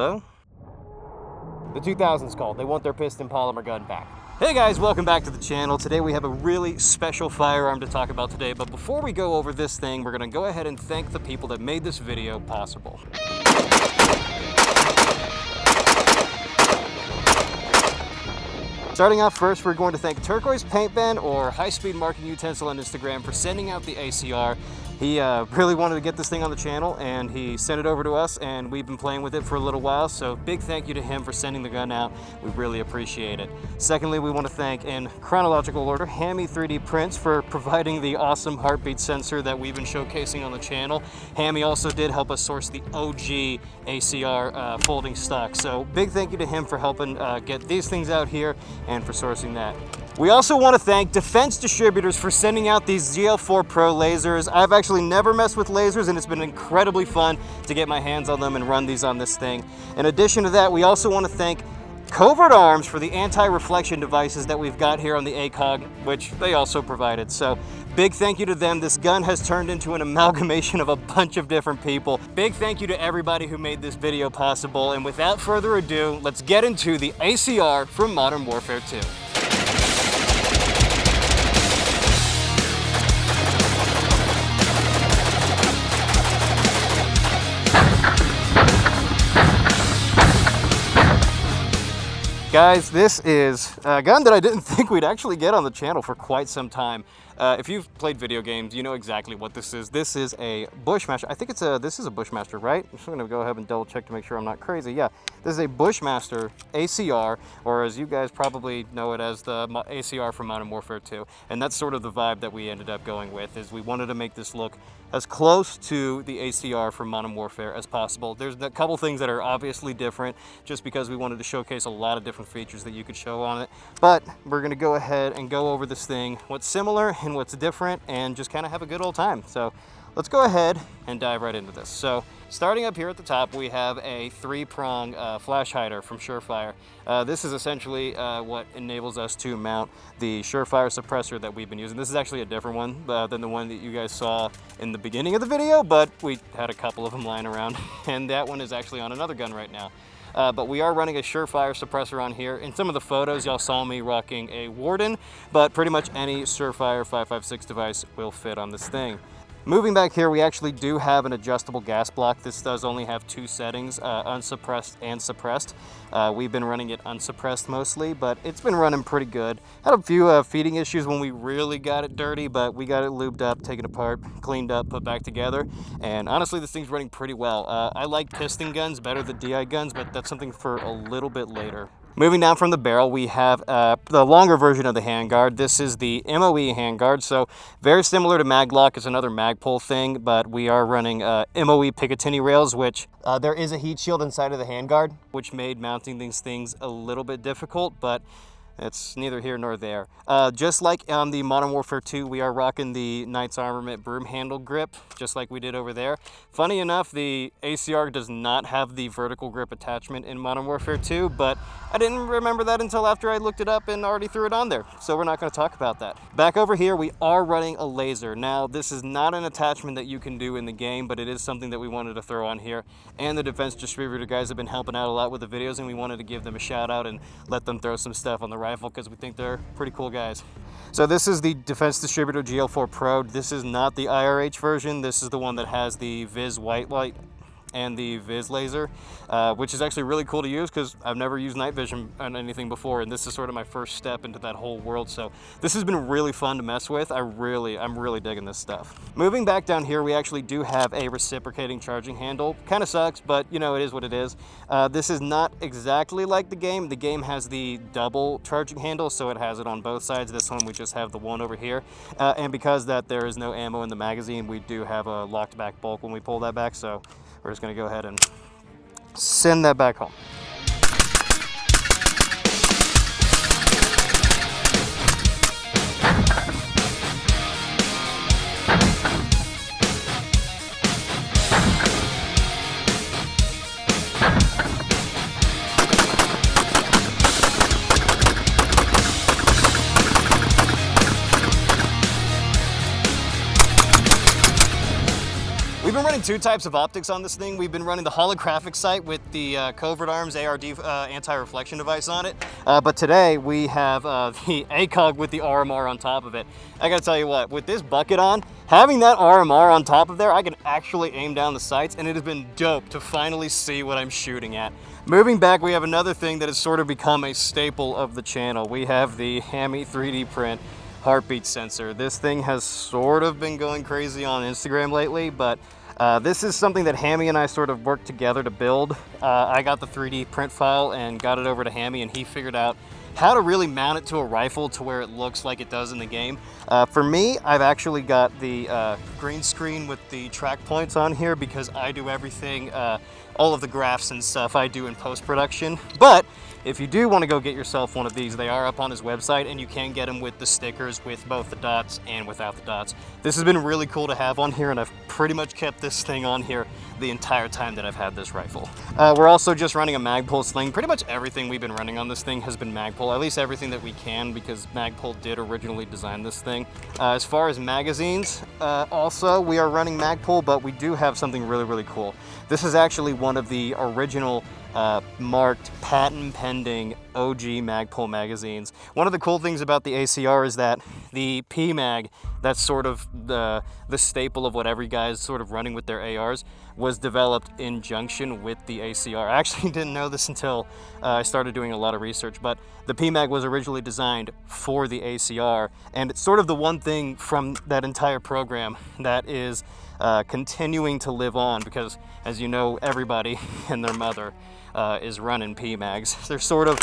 Hello? The 2000's called. They want their piston polymer gun back. Hey guys, welcome back to the channel. Today we have a really special firearm to talk about today, but before we go over this thing, we're gonna go ahead and thank the people that made this video possible. Starting off first, we're going to thank Turquoise Paint Pen or High Speed Marking Utensil on Instagram for sending out the ACR. He really wanted to get this thing on the channel and he sent it over to us and we've been playing with it for a little while, so big thank you to him for sending the gun out. We really appreciate it. Secondly, we want to thank, in chronological order, Hammy 3D Prints for providing the awesome heartbeat sensor that we've been showcasing on the channel. Hammy also did help us source the OG ACR folding stock, so big thank you to him for helping get these things out here and for sourcing that. We also want to thank Defense Distributors for sending out these ZL4 Pro lasers. I've actually never messed with lasers and it's been incredibly fun to get my hands on them and run these on this thing. In addition to that, we also want to thank Covert Arms for the anti-reflection devices that we've got here on the ACOG, which they also provided. So big thank you to them. This gun has turned into an amalgamation of a bunch of different people. Big thank you to everybody who made this video possible. And without further ado, let's get into the ACR from Modern Warfare 2. Guys, this is a gun that I didn't think we'd actually get on the channel for quite some time. If you've played video games, you know exactly what this is. This is a Bushmaster. I think this is a Bushmaster, right? I'm just gonna go ahead and double check to make sure I'm not crazy. Yeah, this is a Bushmaster ACR, or as you guys probably know it as the ACR from Modern Warfare 2. And that's sort of the vibe that we ended up going with, is we wanted to make this look as close to the ACR from Modern Warfare as possible. There's a couple things that are obviously different, just because we wanted to showcase a lot of different features that you could show on it. But we're gonna go ahead and go over this thing, what's similar and what's different, and just kind of have a good old time. So let's go ahead and dive right into this. So starting up here at the top, we have a 3-prong flash hider from Surefire. This is essentially what enables us to mount the Surefire suppressor that we've been using. This is actually a different one than the one that you guys saw in the beginning of the video, but we had a couple of them lying around, and that one is actually on another gun right now. But we are running a Surefire suppressor on here. In some of the photos, y'all saw me rocking a Warden, but pretty much any Surefire 5.56 device will fit on this thing. Moving back here, we actually do have an adjustable gas block. This does only have 2 settings, unsuppressed and suppressed. We've been running it unsuppressed mostly, but it's been running pretty good. Had a few feeding issues when we really got it dirty, but we got it lubed up, taken apart, cleaned up, put back together, and honestly, this thing's running pretty well. I like piston guns better than DI guns, but that's something for a little bit later. Moving down from the barrel, we have the longer version of the handguard. This is the MOE handguard, so very similar to Maglock. It's another Magpul thing, but we are running MOE Picatinny rails, which there is a heat shield inside of the handguard, which made mounting these things a little bit difficult, but it's neither here nor there. Just like on the Modern Warfare 2, we are rocking the Knight's Armament broom handle grip, just like we did over there. Funny enough, the ACR does not have the vertical grip attachment in Modern Warfare 2, but I didn't remember that until after I looked it up and already threw it on there, so we're not going to talk about that. Back over here, we are running a laser. Now, this is not an attachment that you can do in the game, but it is something that we wanted to throw on here. And the Defense Distributor guys have been helping out a lot with the videos, and we wanted to give them a shout out and let them throw some stuff on the rifle because we think they're pretty cool guys. So this is the Defense Distributor GL4 Pro. This is not the IRH version. This is the one that has the Viz white light and the Viz laser, which is actually really cool to use because I've never used night vision on anything before, and this is sort of my first step into that whole world. So this has been really fun to mess with. I'm really digging this stuff. Moving back down here, we actually do have a reciprocating charging handle. Kind of sucks, but you know, it is what it is. This is not exactly like the game. The game has the double charging handle, so it has it on both sides. This one, we just have the one over here. And because that there is no ammo in the magazine, we do have a locked back bulk when we pull that back. So we're just gonna go ahead and send that back home. running two types of optics on this thing. We've been running the holographic sight with the Covert Arms ARD anti-reflection device on it. But today we have the ACOG with the RMR on top of it. I gotta tell you what, with this bucket on, having that RMR on top of there, I can actually aim down the sights, and it has been dope to finally see what I'm shooting at. Moving back, we have another thing that has sort of become a staple of the channel. We have the Hammy 3D print heartbeat sensor. This thing has sort of been going crazy on Instagram lately, but this is something that Hammy and I sort of worked together to build. I got the 3D print file and got it over to Hammy, and he figured out how to really mount it to a rifle to where it looks like it does in the game. For me, I've actually got the green screen with the track points on here because I do everything, all of the graphs and stuff I do in post-production. But if you do want to go get yourself one of these, they are up on his website, and you can get them with the stickers with both the dots and without the dots. This has been really cool to have on here, and I've pretty much kept this thing on here the entire time that I've had this rifle. We're also just running a Magpul sling. Pretty much everything we've been running on this thing has been Magpul, at least everything that we can, because Magpul did originally design this thing. As far as magazines, also we are running Magpul, but we do have something really, really cool. This is actually one of the original marked patent pending OG Magpul magazines. One of the cool things about the ACR is that the PMag, that's sort of the staple of what every guy is sort of running with their ARs, was developed in junction with the ACR. I actually didn't know this until I started doing a lot of research, but the PMag was originally designed for the ACR, and it's sort of the one thing from that entire program that is continuing to live on, because as you know, everybody and their mother is running PMags. They're sort of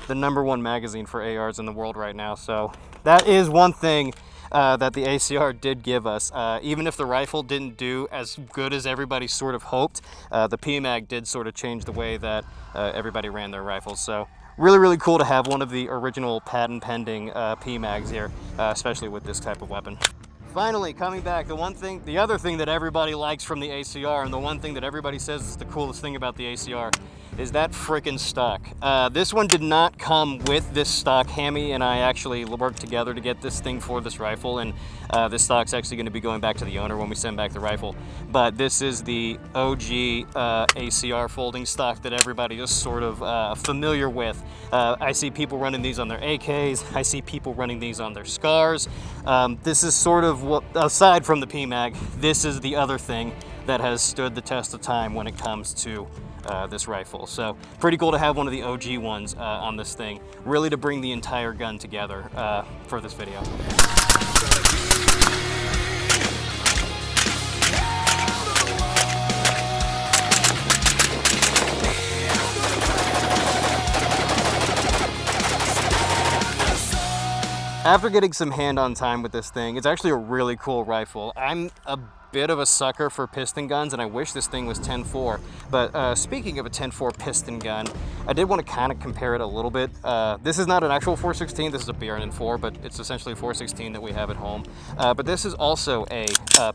the #1 magazine for ARs in the world right now, so that is one thing that the ACR did give us. Even if the rifle didn't do as good as everybody sort of hoped, the PMag did sort of change the way that everybody ran their rifles. So really, really cool to have one of the original patent pending PMags here, especially with this type of weapon. Finally, coming back, the other thing that everybody likes from the ACR, and the one thing that everybody says is the coolest thing about the ACR, is that frickin' stock. This one did not come with this stock. Hammy and I actually worked together to get this thing for this rifle, and this stock's actually going to be going back to the owner when we send back the rifle. But this is the OG ACR folding stock that everybody is sort of familiar with. I see people running these on their AKs. I see people running these on their Scars. This is sort of what, aside from the PMag, this is the other thing that has stood the test of time when it comes to this rifle. So pretty cool to have one of the OG ones on this thing, really to bring the entire gun together for this video. After getting some hand-on time with this thing, it's actually a really cool rifle. I'm a bit of a sucker for piston guns, and I wish this thing was 10.4. But speaking of a 10.4 piston gun, I did want to kind of compare it a little bit. This is not an actual 416, this is a BRN4, but it's essentially a 416 that we have at home. But this is also a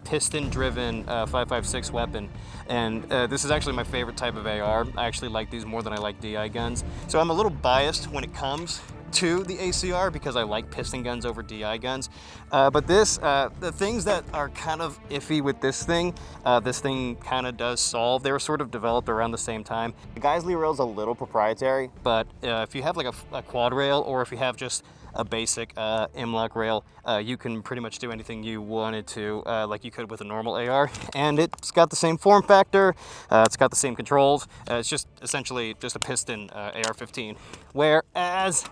piston-driven 5.56 weapon, and this is actually my favorite type of AR. I actually like these more than I like DI guns. So I'm a little biased when it comes to the ACR because I like piston guns over DI guns. But this, the things that are kind of iffy with this thing kind of does solve. They were sort of developed around the same time. The Geisley rail's a little proprietary, but if you have like a quad rail, or if you have just a basic M-lock rail, you can pretty much do anything you wanted to, like you could with a normal AR. And it's got the same form factor, it's got the same controls. It's just essentially just a piston AR-15. Whereas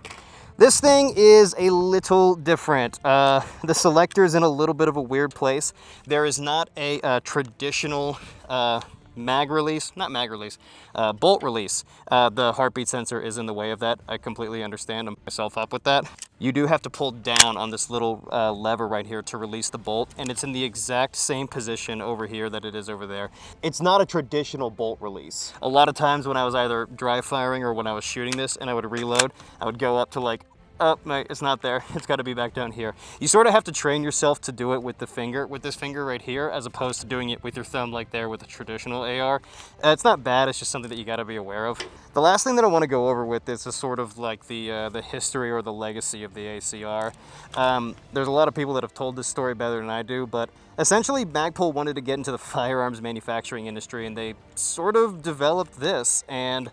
this thing is a little different. The selector is in a little bit of a weird place. There is not a traditional bolt release. The heartbeat sensor is in the way of that. I completely understand. I'm myself up with that. You do have to pull down on this little lever right here to release the bolt, and it's in the exact same position over here that it is over there. It's not a traditional bolt release. A lot of times when I was either dry firing or when I was shooting this and I would reload, I would go up to like Oh, mate, it's not there. It's got to be back down here. You sort of have to train yourself to do it with the finger, with this finger right here, as opposed to doing it with your thumb like there with a traditional AR. It's not bad, it's just something that you got to be aware of. The last thing that I want to go over with is sort of like the history or the legacy of the ACR. There's a lot of people that have told this story better than I do, but essentially Magpul wanted to get into the firearms manufacturing industry, and they sort of developed this, and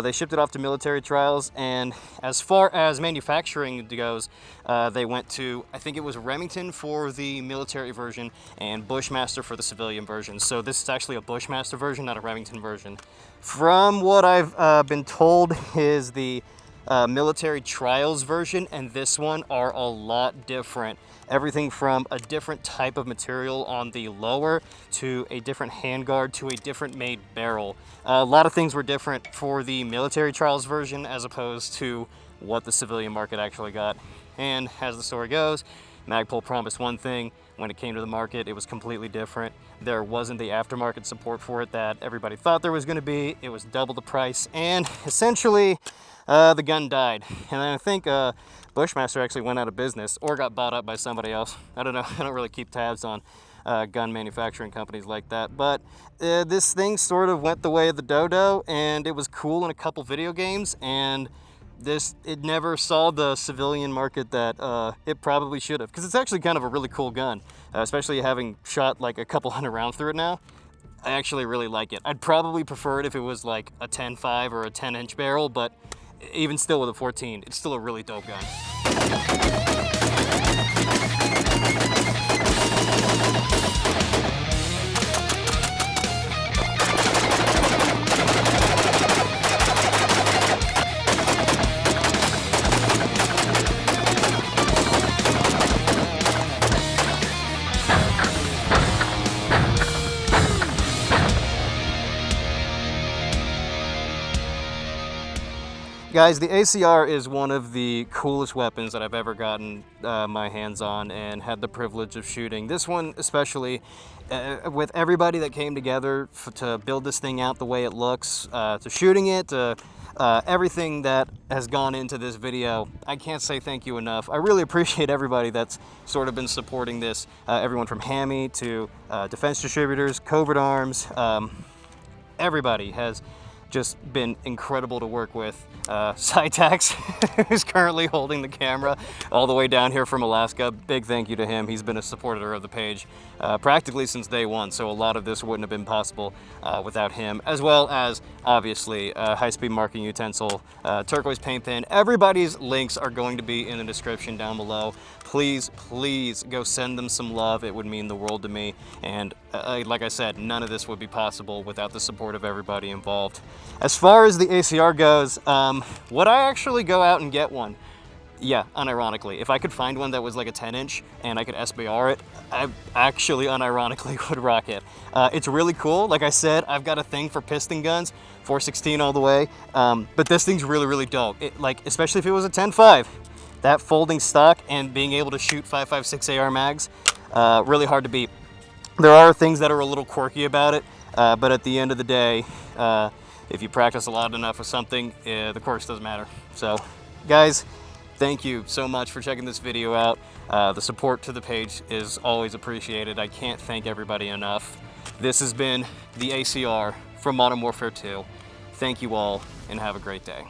they shipped it off to military trials. And as far as manufacturing goes, they went to, I think it was Remington for the military version and Bushmaster for the civilian version. So this is actually a Bushmaster version, not a Remington version. From what I've been told is the military trials version and this one are a lot different. Everything from a different type of material on the lower to a different handguard to a different made barrel. A lot of things were different for the military trials version as opposed to what the civilian market actually got. And as the story goes, Magpul promised one thing. When it came to the market, it was completely different. There wasn't the aftermarket support for it that everybody thought there was going to be. It was double the price, and essentially the gun died. And I think Bushmaster actually went out of business or got bought up by somebody else. I don't know. I don't really keep tabs on gun manufacturing companies like that. But this thing sort of went the way of the dodo, and it was cool in a couple video games, and it never saw the civilian market that it probably should have, because it's actually kind of a really cool gun, especially having shot like a couple hundred rounds through it now. I actually really like it. I'd probably prefer it if it was like a 10.5 or a 10-inch barrel, but even still with a 14, it's still a really dope gun. Guys, the ACR is one of the coolest weapons that I've ever gotten my hands on and had the privilege of shooting. This one especially, with everybody that came together to build this thing out the way it looks, to shooting it, to everything that has gone into this video, I can't say thank you enough. I really appreciate everybody that's sort of been supporting this. Everyone from Hammy to Defense Distributors, Covert Arms, everybody has just been incredible to work with. Cytax, who's currently holding the camera all the way down here from Alaska. Big thank you to him. He's been a supporter of the page practically since day one, so a lot of this wouldn't have been possible without him, as well as obviously high-speed marking utensil, turquoise paint pen. Everybody's links are going to be in the description down below. Please, please go send them some love. It would mean the world to me. And like I said, none of this would be possible without the support of everybody involved. As far as the ACR goes, would I actually go out and get one? Yeah, unironically. If I could find one that was like a 10-inch and I could SBR it, I actually unironically would rock it. It's really cool. Like I said, I've got a thing for piston guns, 416 all the way, but this thing's really, really dope. Like, especially if it was a 10.5. That folding stock and being able to shoot 5.56 AR mags, really hard to beat. There are things that are a little quirky about it, but at the end of the day, if you practice a lot enough with something, the quirks doesn't matter. So, guys, thank you so much for checking this video out. The support to the page is always appreciated. I can't thank everybody enough. This has been the ACR from Modern Warfare 2. Thank you all, and have a great day.